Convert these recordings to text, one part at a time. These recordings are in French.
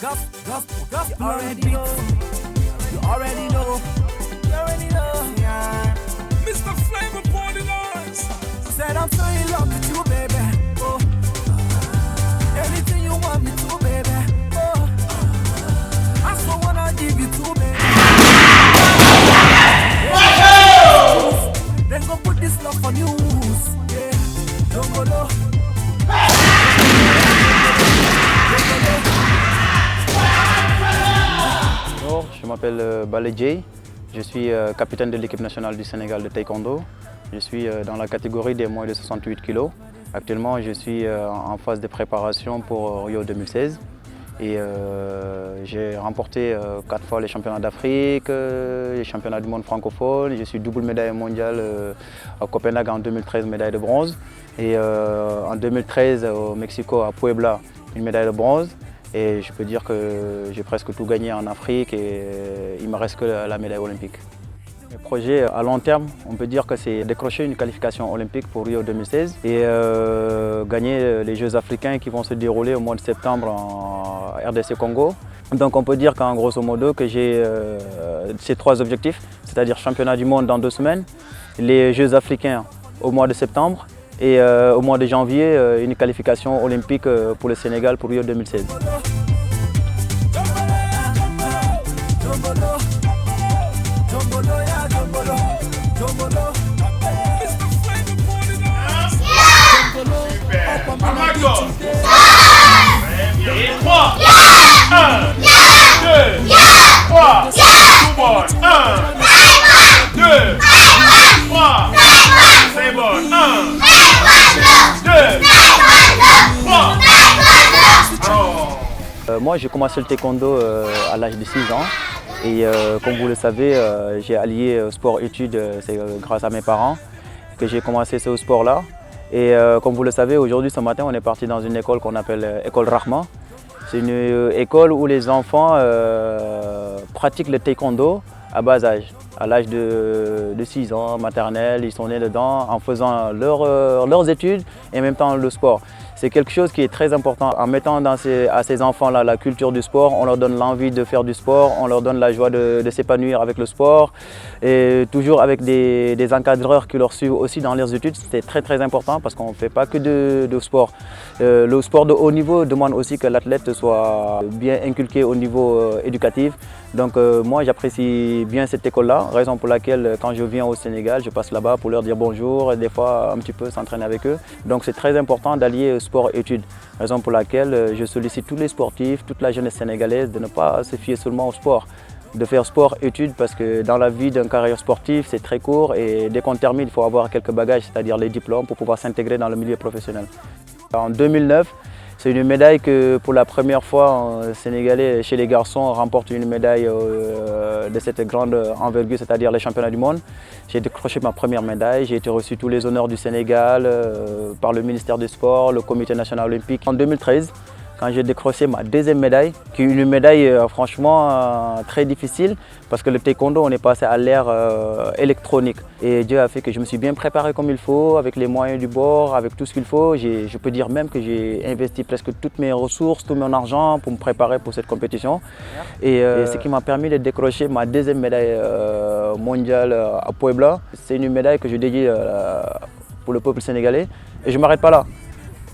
You already know. You already know. You already know. Yeah. Mr. Flavor Party Lines. Said I'm so in love with you, baby. Oh. Anything you want me to, baby. Oh. I so wanna give you to, baby. Then go put this love on news. Yeah. Don't go low. Bonjour, je m'appelle Balé Jay. Je suis capitaine de l'équipe nationale du Sénégal de taekwondo. Je suis dans la catégorie des moins de 68 kg. Actuellement, je suis en phase de préparation pour Rio 2016. Et j'ai remporté 4 fois les championnats d'Afrique, les championnats du monde francophone. Je suis double médaille mondiale à Copenhague en 2013, médaille de bronze. Et en 2013 au Mexico, à Puebla, une médaille de bronze. Et je peux dire que j'ai presque tout gagné en Afrique et il me reste que la médaille olympique. Le projet à long terme, on peut dire que c'est décrocher une qualification olympique pour Rio 2016 et gagner les Jeux africains qui vont se dérouler au mois de septembre en RDC Congo. Donc on peut dire qu'en grosso modo que j'ai ces 3 objectifs, c'est-à-dire championnat du monde dans 2 semaines, les Jeux africains au mois de septembre et au mois de janvier une qualification olympique pour le Sénégal pour Rio 2016. Moi, j'ai commencé le taekwondo à l'âge de 6 ans et comme vous le savez, j'ai allié sport-études, c'est grâce à mes parents que j'ai commencé ce sport-là. Et comme vous le savez, aujourd'hui, ce matin, on est parti dans une école qu'on appelle École Rahma. C'est une école où les enfants pratiquent le taekwondo à bas âge. À l'âge de 6 ans, maternelle, ils sont nés dedans en faisant leurs études et en même temps le sport. C'est quelque chose qui est très important. En mettant à ces enfants-là la culture du sport, on leur donne l'envie de faire du sport, on leur donne la joie de s'épanouir avec le sport et toujours avec des encadreurs qui leur suivent aussi dans leurs études. C'est très très important parce qu'on ne fait pas que de sport. Le sport de haut niveau demande aussi que l'athlète soit bien inculqué au niveau éducatif. Donc moi j'apprécie bien cette école-là, raison pour laquelle quand je viens au Sénégal, je passe là-bas pour leur dire bonjour et des fois un petit peu s'entraîner avec eux. Donc c'est très important d'allier sport-études, raison pour laquelle je sollicite tous les sportifs, toute la jeunesse sénégalaise de ne pas se fier seulement au sport, de faire sport-études parce que dans la vie d'une carrière sportive c'est très court et dès qu'on termine il faut avoir quelques bagages, c'est-à-dire les diplômes pour pouvoir s'intégrer dans le milieu professionnel. En 2009, c'est une médaille que pour la première fois un Sénégalais chez les garçons remporte une médaille de cette grande envergure, c'est-à-dire les championnats du monde. J'ai décroché ma première médaille, j'ai été reçu tous les honneurs du Sénégal par le ministère des Sports, le Comité national olympique. En 2013, quand j'ai décroché ma 2e médaille, qui est une médaille franchement très difficile parce que le taekwondo, on est passé à l'ère électronique. Et Dieu a fait que je me suis bien préparé comme il faut, avec les moyens du bord, avec tout ce qu'il faut. Je peux dire même que j'ai investi presque toutes mes ressources, tout mon argent pour me préparer pour cette compétition. Et ce qui m'a permis de décrocher ma 2e médaille mondiale à Puebla. C'est une médaille que je dédie pour le peuple sénégalais. Et je ne m'arrête pas là.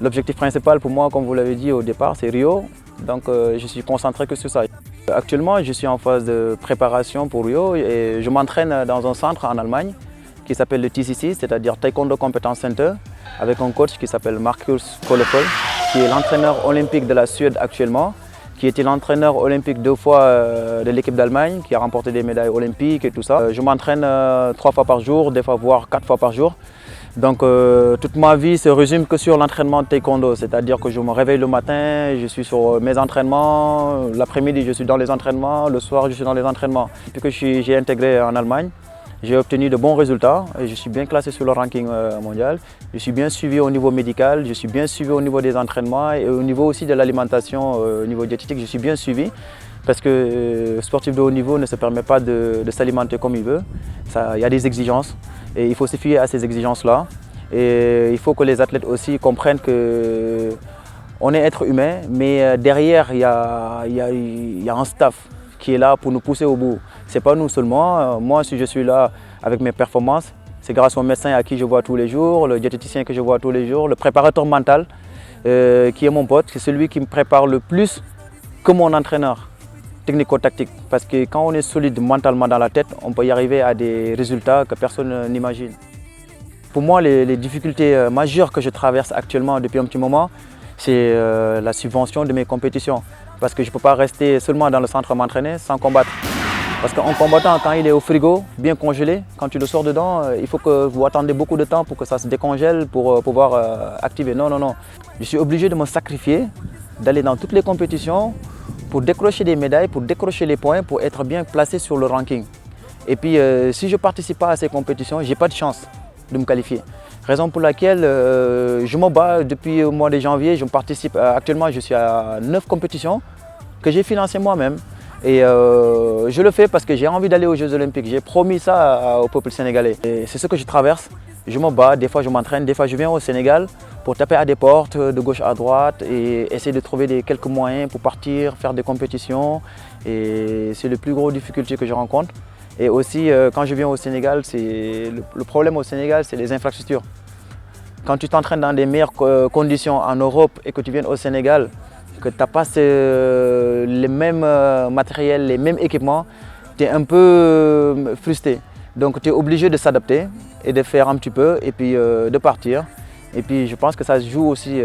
L'objectif principal pour moi, comme vous l'avez dit au départ, c'est Rio. Donc je suis concentré que sur ça. Actuellement, je suis en phase de préparation pour Rio et je m'entraîne dans un centre en Allemagne qui s'appelle le TCC, c'est-à-dire Taekwondo Competence Center, avec un coach qui s'appelle Markus Kollefeld, qui est l'entraîneur olympique de la Suède actuellement, qui était l'entraîneur olympique 2 fois de l'équipe d'Allemagne, qui a remporté des médailles olympiques et tout ça. Je m'entraîne 3 fois par jour, des fois voire 4 fois par jour. Donc toute ma vie se résume que sur l'entraînement de taekwondo, c'est-à-dire que je me réveille le matin, je suis sur mes entraînements, l'après-midi je suis dans les entraînements, le soir je suis dans les entraînements. Depuis que j'ai intégré en Allemagne, j'ai obtenu de bons résultats et je suis bien classé sur le ranking mondial. Je suis bien suivi au niveau médical, je suis bien suivi au niveau des entraînements et au niveau aussi de l'alimentation, au niveau diététique, je suis bien suivi. Parce que sportif de haut niveau ne se permet pas de s'alimenter comme il veut. Il y a des exigences et il faut se fier à ces exigences-là. Et il faut que les athlètes aussi comprennent que On est être humain, mais derrière, il y a un staff qui est là pour nous pousser au bout. Ce n'est pas nous seulement. Moi, si je suis là avec mes performances, c'est grâce au médecin à qui je vois tous les jours, le diététicien que je vois tous les jours, le préparateur mental qui est mon pote, c'est celui qui me prépare le plus que mon entraîneur technico-tactique. Parce que quand on est solide mentalement dans la tête, on peut y arriver à des résultats que personne n'imagine. Pour moi, les difficultés majeures que je traverse actuellement depuis un petit moment, c'est la subvention de mes compétitions. Parce que je ne peux pas rester seulement dans le centre m'entraîner sans combattre. Parce qu'en combattant, quand il est au frigo, bien congelé, quand tu le sors dedans, il faut que vous attendez beaucoup de temps pour que ça se décongèle pour pouvoir activer. Non, non, non. Je suis obligé de me sacrifier, d'aller dans toutes les compétitions pour décrocher des médailles, pour décrocher les points, pour être bien placé sur le ranking. Et puis, si je ne participe pas à ces compétitions, je n'ai pas de chance de me qualifier. Raison pour laquelle je me bats depuis le mois de janvier. Je participe actuellement, je suis à 9 compétitions que j'ai financées moi-même. Et je le fais parce que j'ai envie d'aller aux Jeux Olympiques. J'ai promis ça au peuple sénégalais. C'est ce que je traverse. Je me bats, des fois je m'entraîne, des fois je viens au Sénégal pour taper à des portes de gauche à droite et essayer de trouver quelques moyens pour partir, faire des compétitions. Et c'est les plus grosses difficultés que je rencontre. Et aussi, quand je viens au Sénégal, le problème au Sénégal, c'est les infrastructures. Quand tu t'entraînes dans des meilleures conditions en Europe et que tu viens au Sénégal, que tu n'as pas les mêmes matériels, les mêmes équipements, tu es un peu frustré. Donc tu es obligé de s'adapter et de faire un petit peu et puis de partir. Et puis je pense que ça se joue aussi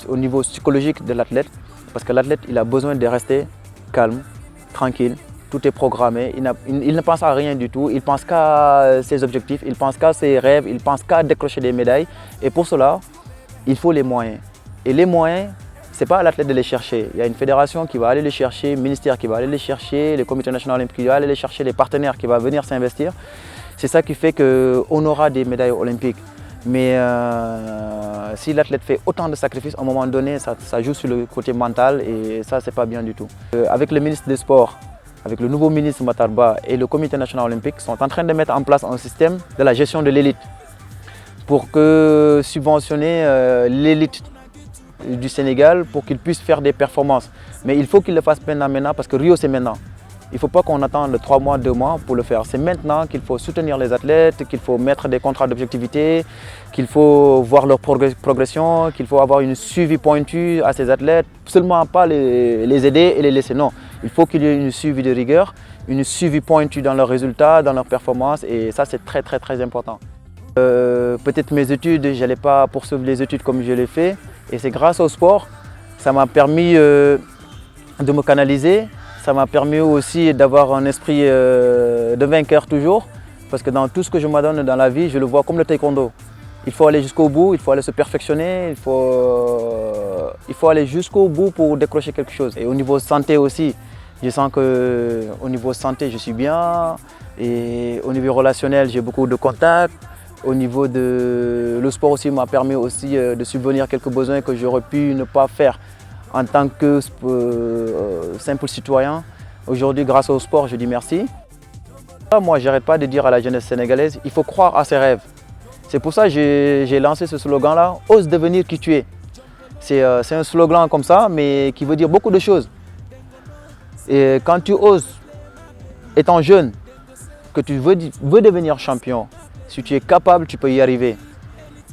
au niveau psychologique de l'athlète. Parce que l'athlète, il a besoin de rester calme, tranquille. Tout est programmé, il ne pense à rien du tout, il pense qu'à ses objectifs, il pense qu'à ses rêves, il pense qu'à décrocher des médailles. Et pour cela, il faut les moyens. Et les moyens, ce n'est pas à l'athlète de les chercher. Il y a une fédération qui va aller les chercher, le ministère qui va aller les chercher, le comité national olympique qui va aller les chercher, les partenaires qui vont venir s'investir. C'est ça qui fait qu'on aura des médailles olympiques. Mais si l'athlète fait autant de sacrifices, à un moment donné, ça joue sur le côté mental et ça, ce n'est pas bien du tout. Avec le ministre des Sports, avec le nouveau ministre Matar Ba et le comité national olympique sont en train de mettre en place un système de la gestion de l'élite pour subventionner l'élite du Sénégal pour qu'ils puissent faire des performances. Mais il faut qu'ils le fassent maintenant parce que Rio c'est maintenant. Il ne faut pas qu'on attende 3 mois, 2 mois pour le faire. C'est maintenant qu'il faut soutenir les athlètes, qu'il faut mettre des contrats d'objectivité, qu'il faut voir leur progression, qu'il faut avoir une suivi pointu à ces athlètes. Seulement pas les aider et les laisser, non. Il faut qu'il y ait une suivi de rigueur, une suivi pointu dans leurs résultats, dans leurs performances et ça c'est très très très important. Peut-être mes études, je n'allais pas poursuivre les études comme je l'ai fait et c'est grâce au sport, ça m'a permis de me canaliser, ça m'a permis aussi d'avoir un esprit de vainqueur toujours parce que dans tout ce que je me donne dans la vie, je le vois comme le taekwondo. Il faut aller jusqu'au bout, il faut aller se perfectionner, il faut aller jusqu'au bout pour décrocher quelque chose. Et au niveau santé aussi, je sens qu'au niveau santé, je suis bien. Et au niveau relationnel, j'ai beaucoup de contacts. Au niveau de... Le sport aussi m'a permis aussi de subvenir quelques besoins que j'aurais pu ne pas faire en tant que simple citoyen. Aujourd'hui, grâce au sport, je dis merci. Moi, je n'arrête pas de dire à la jeunesse sénégalaise, il faut croire à ses rêves. C'est pour ça que j'ai lancé ce slogan-là, « Ose devenir qui tu es ». C'est un slogan comme ça, mais qui veut dire beaucoup de choses. Et quand tu oses, étant jeune, que tu veux devenir champion, si tu es capable, tu peux y arriver.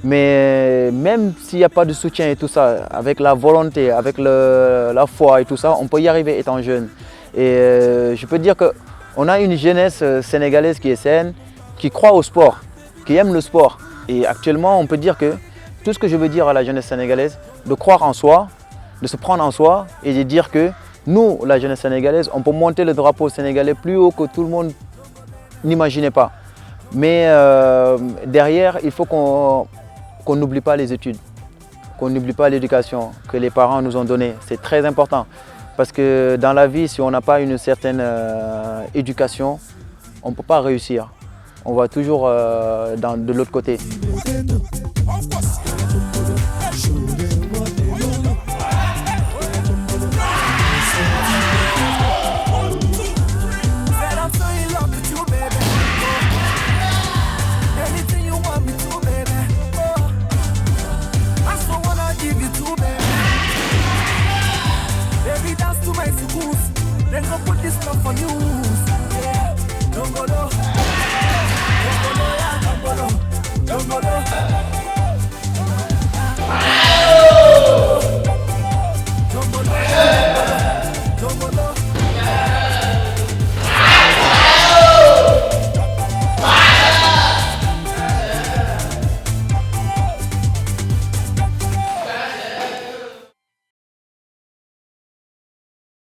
Mais même s'il n'y a pas de soutien et tout ça, avec la volonté, avec la foi et tout ça, on peut y arriver étant jeune. Et je peux dire qu'on a une jeunesse sénégalaise qui est saine, qui croit au sport, qui aime le sport. Et actuellement, on peut dire que tout ce que je veux dire à la jeunesse sénégalaise, de croire en soi, de se prendre en soi et de dire que nous, la jeunesse sénégalaise, on peut monter le drapeau sénégalais plus haut que tout le monde n'imaginait pas. Mais derrière, il faut qu'on n'oublie pas les études, qu'on n'oublie pas l'éducation que les parents nous ont donnée. C'est très important parce que dans la vie, si on n'a pas une certaine éducation, on ne peut pas réussir. On va toujours de l'autre côté.